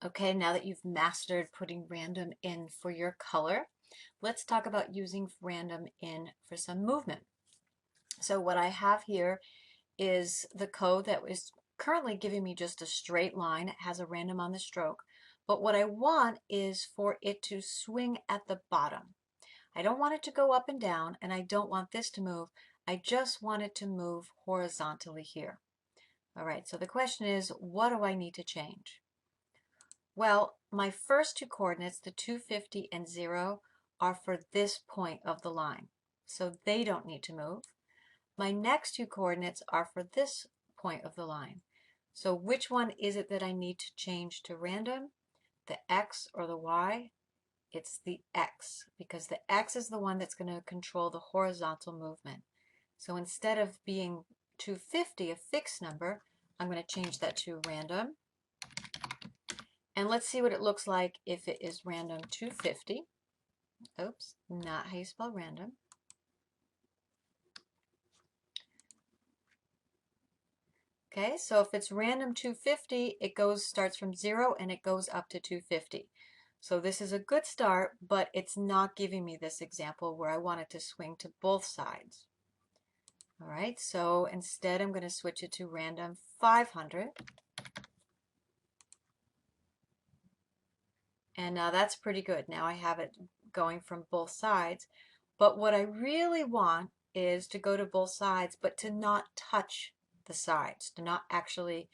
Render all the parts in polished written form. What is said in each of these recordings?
Okay, now that you've mastered putting random in for your color, let's talk about using random in for some movement. So what I have here is the code that is currently giving me just a straight line. It has a random on the stroke. But what I want is for it to swing at the bottom. I don't want it to go up and down, and I don't want this to move. I just want it to move horizontally here. All right, so the question is, what do I need to change? Well, my first two coordinates, the 250 and 0, are for this point of the line. So they don't need to move. My next two coordinates are for this point of the line. So which one is it that I need to change to random? The X or the Y? It's the X, because the X is the one that's going to control the horizontal movement. So instead of being 250, a fixed number, I'm going to change that to random. And let's see what it looks like if it is random 250. Oops, not how you spell random. Okay, so if it's random 250, it starts from 0 and it goes up to 250. So this is a good start, but it's not giving me this example where I want it to swing to both sides. All right, so instead I'm going to switch it to random 500. And now that's pretty good. Now I have it going from both sides. But what I really want is to go to both sides, but to not touch the sides, to not actually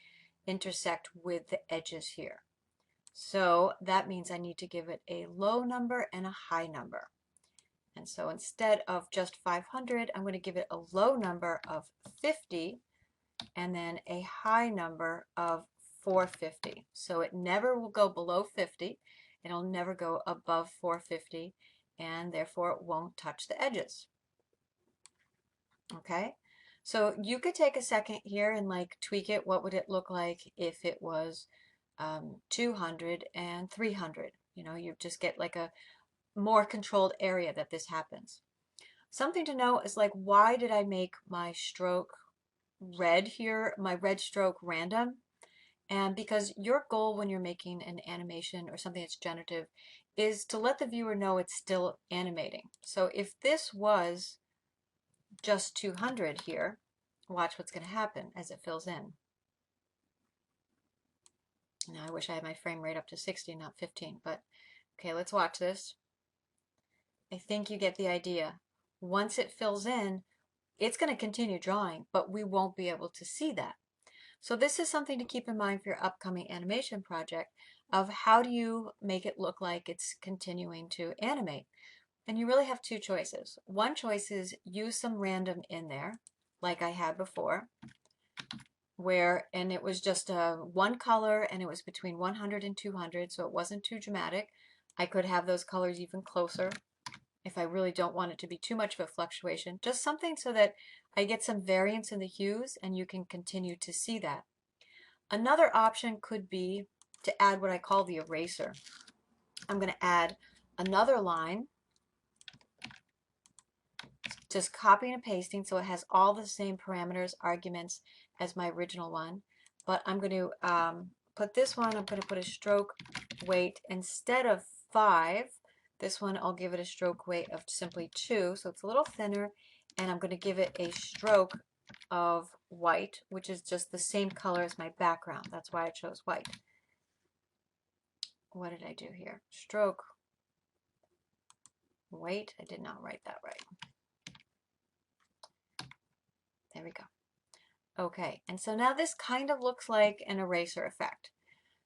intersect with the edges here. So that means I need to give it a low number and a high number. And so instead of just 500, I'm going to give it a low number of 50 and then a high number of 450. So it never will go below 50. It'll never go above 450, and therefore it won't touch the edges. Okay, so you could take a second here and like tweak it. What would it look like if it was 200 and 300? You know, you just get like a more controlled area that this happens. Something to know is like, why did I make my stroke red here, my red stroke random? And because your goal when you're making an animation or something that's generative is to let the viewer know it's still animating. So if this was just 200 here, watch what's going to happen as it fills in. Now I wish I had my frame rate up to 60, not 15, but okay, let's watch this. I think you get the idea. Once it fills in, it's going to continue drawing, but we won't be able to see that. So this is something to keep in mind for your upcoming animation project of how do you make it look like it's continuing to animate. And you really have two choices. One choice is use some random in there, like I had before, and it was just one color and it was between 100 and 200, so it wasn't too dramatic. I could have those colors even closer if I really don't want it to be too much of a fluctuation. Just something so that I get some variance in the hues and you can continue to see that. Another option could be to add what I call the eraser. I'm going to add another line, just copying and pasting so it has all the same parameters, arguments as my original one. But I'm going to put this one, I'm going to put a stroke weight instead of 5. This one I'll give it a stroke weight of simply 2, so it's a little thinner, and I'm going to give it a stroke of white, which is just the same color as my background. That's why I chose white. What did I do here? Stroke weight. I did not write that right. There we go. Okay, and so now this kind of looks like an eraser effect.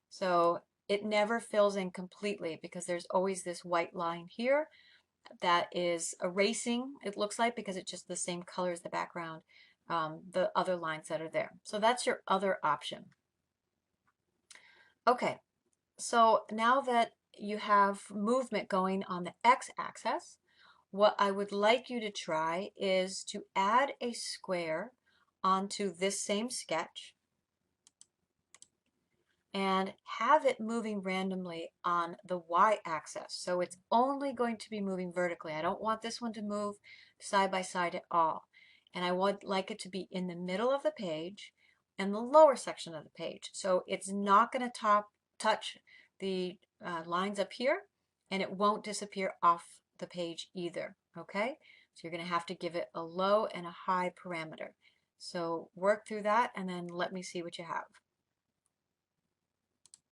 So it never fills in completely because there's always this white line here that is erasing, it looks like, because it's just the same color as the background, the other lines that are there. So that's your other option. Okay, so now that you have movement going on the x-axis, what I would like you to try is to add a square onto this same sketch and have it moving randomly on the y-axis. So it's only going to be moving vertically. I don't want this one to move side by side at all. And I would like it to be in the middle of the page and the lower section of the page. So it's not going to touch the lines up here, and it won't disappear off the page either, okay? So you're going to have to give it a low and a high parameter. So work through that and then let me see what you have.